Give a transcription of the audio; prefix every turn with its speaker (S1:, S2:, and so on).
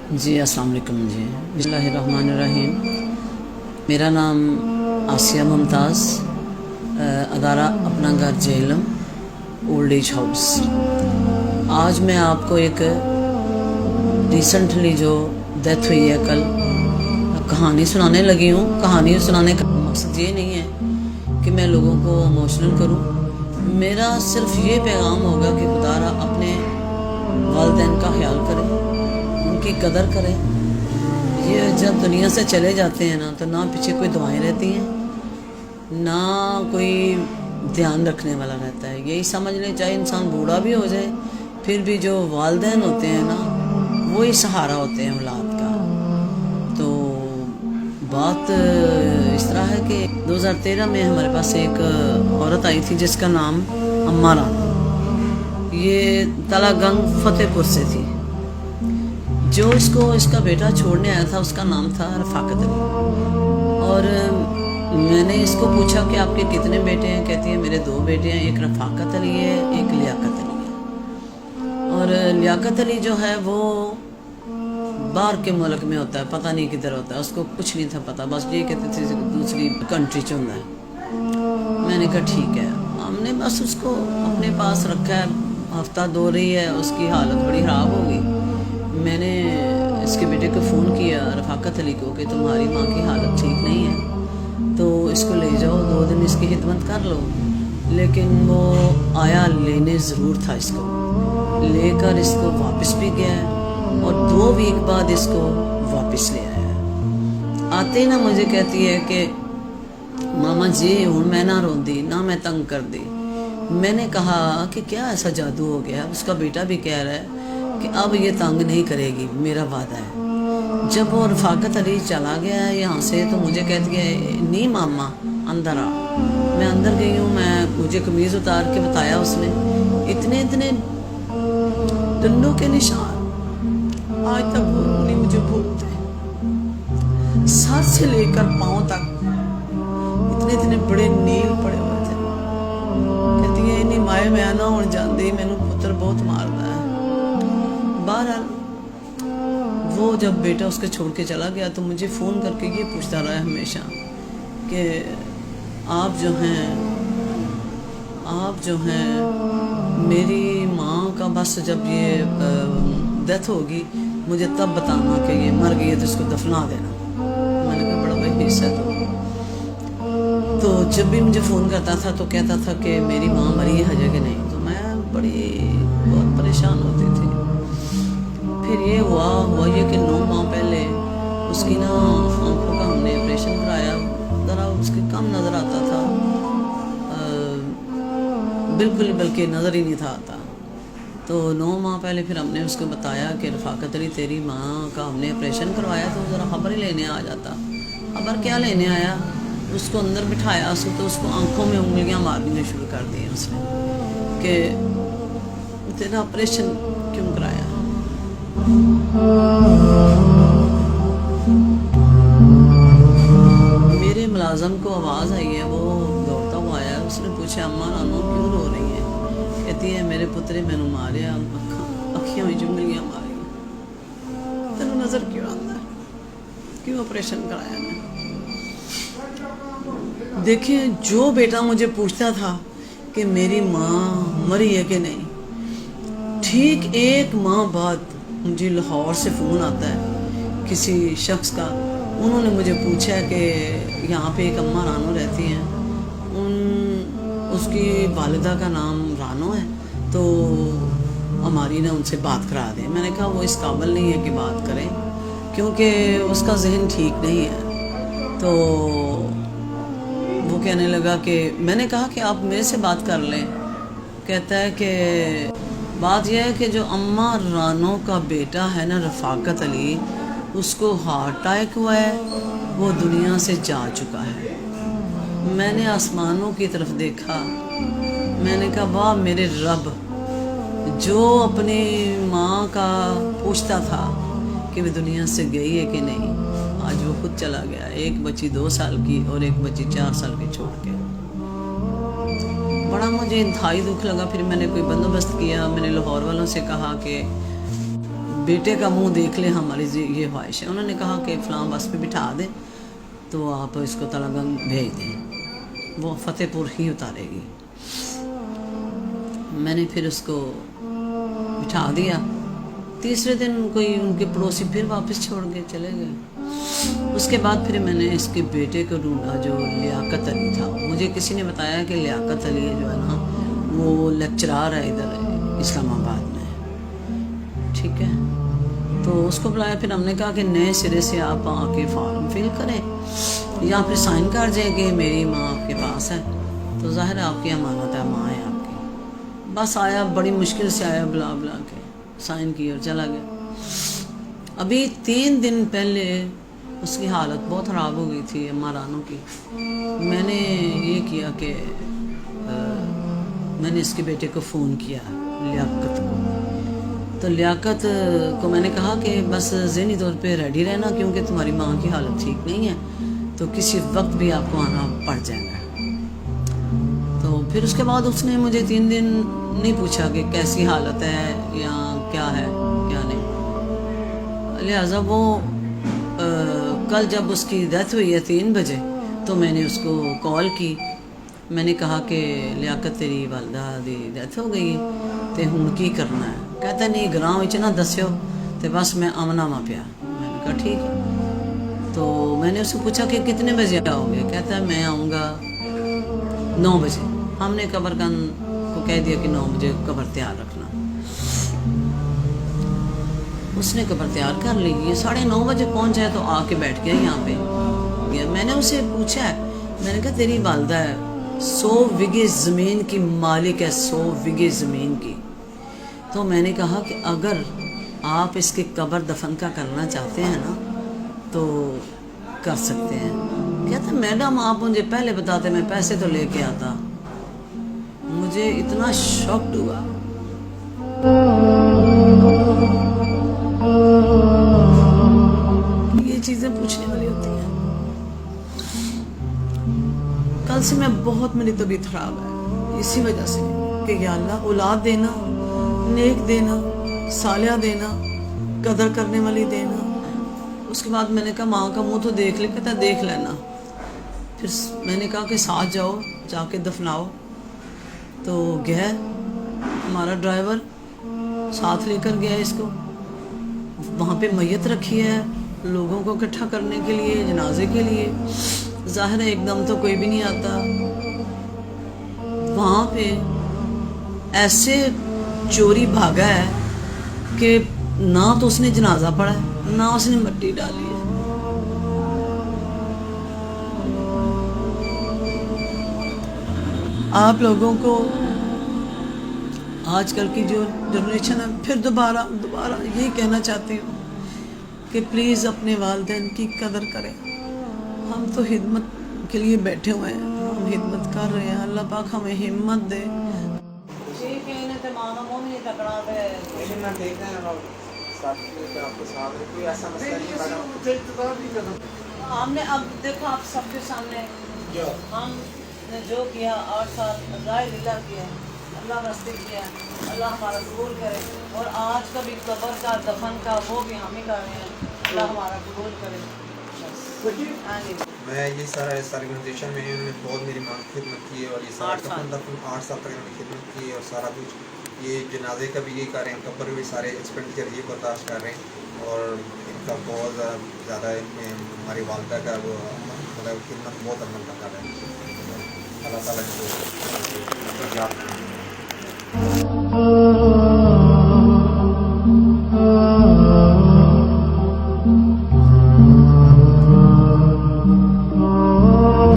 S1: جی السلام علیکم جی بسم اللہ الرحمن الرحیم۔ میرا نام آسیہ ممتاز، ادارہ اپنا گھر جہلم اولڈ ایج ہاؤس۔ آج میں آپ کو ایک ریسنٹلی جو ڈیتھ ہوئی ہے کل کہانی سنانے لگی ہوں۔ کہانی سنانے کا مقصد یہ نہیں ہے کہ میں لوگوں کو ایموشنل کروں، میرا صرف یہ پیغام ہوگا کہ خدا را اپنے والدین کا خیال کرے، ان کی قدر کرے۔ یہ جب دنیا سے چلے جاتے ہیں نا تو نہ پیچھے کوئی دعائیں رہتی ہیں، نہ کوئی دھیان رکھنے والا رہتا ہے۔ یہی سمجھ لیں چاہے انسان بوڑھا بھی ہو جائے پھر بھی جو والدین ہوتے ہیں نا وہی سہارا ہوتے ہیں اولاد کا۔ تو بات اس طرح ہے کہ 2013 میں ہمارے پاس ایک عورت آئی تھی جس کا نام اماں رانو، یہ تلا گنگ فتح پور سے تھی۔ جو اس کا بیٹا چھوڑنے آیا تھا اس کا نام تھا رفاقت علی، اور میں نے اس کو پوچھا کہ آپ کے کتنے بیٹے ہیں؟ کہتی ہے میرے 2 بیٹے ہیں، ایک رفاقت علی ہے ایک لیاقت علی ہے۔ اور لیاقت علی جو ہے وہ باہر کے ملک میں ہوتا ہے، پتہ نہیں کدھر ہوتا ہے، اس کو کچھ نہیں تھا پتہ، بس یہ کہتے تھے دوسری کنٹری چ ہے۔ میں نے کہا ٹھیک ہے، ہم نے بس اس کو اپنے پاس رکھا ہے، ہفتہ 2 رہی ہے، اس کی حالت بڑی خراب ہو گئی۔ میں نے اس کے بیٹے کو فون کیا رفاقت علی کو کہ تمہاری ماں کی حالت ٹھیک نہیں ہے تو اس کو لے جاؤ، 2 دن اس کی خدمت کر لو۔ لیکن وہ آیا، لینے ضرور تھا، اس کو لے کر اس کو واپس بھی گیا اور 2 ویک بعد اس کو واپس لے آیا۔ آتے ہی نہ مجھے کہتی ہے کہ ماما جی ہوں میں نہ روندی نہ میں تنگ کر دی۔ میں نے کہا کہ کیا ایسا جادو ہو گیا؟ اس کا بیٹا بھی کہہ رہا ہے کہ اب یہ تنگ نہیں کرے گی، میرا وعدہ ہے۔ جب وہ رفاقت علی چلا گیا یہاں سے تو مجھے کہتی ہے نہیں ماما اندر آ۔ میں اندر گئی ہوں، مجھے قمیض اتار کے بتایا اس نے، اتنے ڈنڈوں کے نشان آج تک وہ نہیں مجھے بھولتے، سر سے لے کر پاؤں تک اتنے بڑے نیل پڑے ہوئے تھے۔ کہتی ہے نہیں مائے میں نہ ہون جاندی، مینوں پتر بہت ماردا ہے۔ بہرحال وہ جب بیٹا اس کے چھوڑ کے چلا گیا تو مجھے فون کر کے یہ پوچھتا رہا ہے ہمیشہ کہ آپ جو ہیں میری ماں کا بس جب یہ ڈیتھ ہوگی مجھے تب بتانا کہ یہ مر گئی ہے تو اس کو دفنا دینا۔ میں نے کہا بڑا بھائی حصہ تو جب بھی مجھے فون کرتا تھا تو کہتا تھا کہ میری ماں مری ہے کہ نہیں، تو میں بہت پریشان ہوتی تھی۔ پھر یہ ہوا یہ کہ 9 ماہ پہلے اس کی نا آنکھوں کا ہم نے آپریشن کرایا، ذرا اس کی کم نظر آتا تھا، بالکل بلکہ نظر ہی نہیں تھا آتا۔ تو 9 ماہ پہلے پھر ہم نے اس کو بتایا کہ رفاقت علی تیری ماں کا ہم نے آپریشن کروایا، تو ذرا خبر ہی لینے آ جاتا۔ خبر کیا لینے آیا، اس کو اندر بٹھایا اس کو، تو اس کو آنکھوں میں انگلیاں مارنی شروع کر دی اس نے کہ تیرا آپریشن کیوں کرایا۔ میرے ملازم کو آواز آئی ہے، وہ دوڑتا ہوا آیا، اس نے پوچھا اماں رانو کیوں رو رہی ہیں؟ کہتی ہے میرے پترے مینوں ماریا، اکھیاں میں انگلیاں ماری، تینوں نظر کیوں آتا ہے، کیوں آپریشن کرایا میں؟ دیکھیں جو بیٹا مجھے پوچھتا تھا کہ میری ماں مری ہے کہ نہیں، ٹھیک 1 ماہ بعد مجھے لاہور سے فون آتا ہے کسی شخص کا، انہوں نے مجھے پوچھا کہ یہاں پہ ایک اماں رانو رہتی ہیں، اس کی والدہ کا نام رانو ہے، تو ہماری نے ان سے بات کرا دیں۔ میں نے کہا وہ اس قابل نہیں ہے کہ بات کریں کیونکہ اس کا ذہن ٹھیک نہیں ہے۔ تو وہ کہنے لگا کہ میں نے کہا کہ آپ میرے سے بات کر لیں۔ کہتا ہے کہ بات یہ ہے کہ جو اماں رانو کا بیٹا ہے نا رفاقت علی، اس کو ہارٹ اٹیک ہوا ہے، وہ دنیا سے جا چکا ہے۔ میں نے آسمانوں کی طرف دیکھا، میں نے کہا واہ میرے رب، جو اپنی ماں کا پوچھتا تھا کہ وہ دنیا سے گئی ہے کہ نہیں، آج وہ خود چلا گیا، ایک بچی 2 سال کی اور ایک بچی 4 سال کی چھوڑ کے۔ بڑا مجھے انتہائی دکھ لگا۔ پھر میں نے کوئی بندوبست کیا، میں نے لاہور والوں سے کہا کہ بیٹے کا منہ دیکھ لیں ہماری یہ خواہش ہے. انہوں نے کہا کہ فلاں بس پہ بٹھا دیں تو آپ اس کو تلا گنگ بھیج دیں, وہ فتح پور ہی اتارے گی. میں نے پھر اس کو بٹھا دیا. تیسرے دن کوئی ان کے پڑوسی پھر واپس چھوڑ کے چلے گئے. اس کے بعد پھر میں نے اس کے بیٹے کو ڈھونڈا جو لیاقت علی تھا. مجھے کسی نے بتایا کہ لیاقت علی جو ہے نا وہ لیکچرار ہے ادھر اسلام آباد میں, ٹھیک ہے. تو اس کو بلایا, پھر ہم نے کہا کہ نئے سرے سے آپ آ کے فارم فل کریں یا پھر سائن کر جائیں کہ میری ماں آپ کے پاس ہے. تو ظاہر ہے آپ کی امانت ہے, ماں ہے آپ کی. بس آیا, بڑی مشکل سے آیا, بلا بلا کے سائن کی اور چلا گیا. ابھی 3 دن پہلے اس کی حالت بہت خراب ہو گئی تھی اماں رانو کی. میں نے یہ کیا کہ میں نے اس کے بیٹے کو فون کیا لیاقت کو. تو لیاقت کو میں نے کہا کہ بس ذہنی طور پہ ریڈی رہنا کیونکہ تمہاری ماں کی حالت ٹھیک نہیں ہے, تو کسی وقت بھی آپ کو آنا پڑ جائے گا. تو پھر اس کے بعد اس نے مجھے 3 دن نہیں پوچھا کہ کیسی حالت ہے یا کیا ہے کیا نہیں. لہٰذا وہ کل جب اس کی ڈیتھ ہوئی ہے 3 بجے تو میں نے اس کو کال کی. میں نے کہا کہ لیاقت تیری والدہ دی ڈیتھ ہو گئی تے ہن کی کرنا ہے. کہتا نہیں گراؤں وچ نہ دسیو تے بس میں آمنا وا پیا. میں نے کہا ٹھیک ہے. تو میں نے اس سے پوچھا کہ کتنے بجے آؤ گے. کہتا ہے میں آؤں گا 9 بجے. ہم نے قبرگن کو کہہ دیا کہ 9 بجے قبر تیار رکھنا. اس نے قبر تیار کر لی. یہ 9:30 بجے پہنچ جائے تو آ کے بیٹھ گیا یہاں پہ. میں نے اسے پوچھا ہے, میں نے کہا تیری والدہ ہے 100 وگے زمین کی مالک ہے, 100 وگے زمین کی. تو میں نے کہا کہ اگر آپ اس کی قبر دفن کا کرنا چاہتے ہیں نا تو کر سکتے ہیں. کہتا میڈم آپ مجھے پہلے بتاتے میں پیسے تو لے کے آتا. مجھے اتنا شاکڈ ہوا. یہ چیزیں پوچھنے والی ہوتی ہیں. کل سے میں بہت, میری طبیعت خراب ہے اسی وجہ سے کہ یا اللہ اولاد دینا, نیک دینا, صالحہ دینا, قدر کرنے والی دینا. اس کے بعد میں نے کہا ماں کا منہ تو دیکھ لے. کہتا دیکھ لینا. پھر میں نے کہا کہ ساتھ جاؤ, جا کے دفناؤ. تو گیا ہمارا ڈرائیور, ساتھ لے کر گیا اس کو. وہاں پہ میت رکھی ہے لوگوں کو اکٹھا کرنے کے لیے, جنازے کے لیے. ظاہر ہے ایک دم تو کوئی بھی نہیں آتا. وہاں پہ ایسے چوری بھاگا ہے کہ نہ تو اس نے جنازہ پڑھا ہے نہ اس نے مٹی ڈالی ہے. آپ لوگوں کو آج کل کی جو جنریشن ہے, پھر دوبارہ یہی کہنا چاہتی ہوں کہ پلیز اپنے والدین کی قدر کریں. ہم تو خدمت کے لیے بیٹھے ہوئے ہیں, ہم خدمت کر رہے ہیں. اللہ پاک ہمیں ہمت دے. ہم نے اب دیکھو آپ سب کے سامنے ہم نے جو کیا 8 سال راہ للہ کیا, اللہ راستے کیا, اللہ ہمارا قبول کرے. اور آج کا بھی قبر کا دفن کا وہ بھی ہم ہی کر رہے ہیں. اللہ ہمارا قبول کرے.
S2: میں یہ سارا اس آرگنائزیشن میں انہوں نے بہت میری ماں کی خدمت کی ہے اور یہ سارا 8 سال تک انہوں نے خدمت کی اور سارا کچھ. یہ جنازے کا بھی یہ کر رہے ہیں, قبر بھی سارے ایکسپینڈیچر یہ برداشت کر رہے ہیں. اور ان کا بہت زیادہ ہماری والدہ کا وہ مطلب خدمت بہت عمل کر رہے ہیں. اللہ تعالیٰ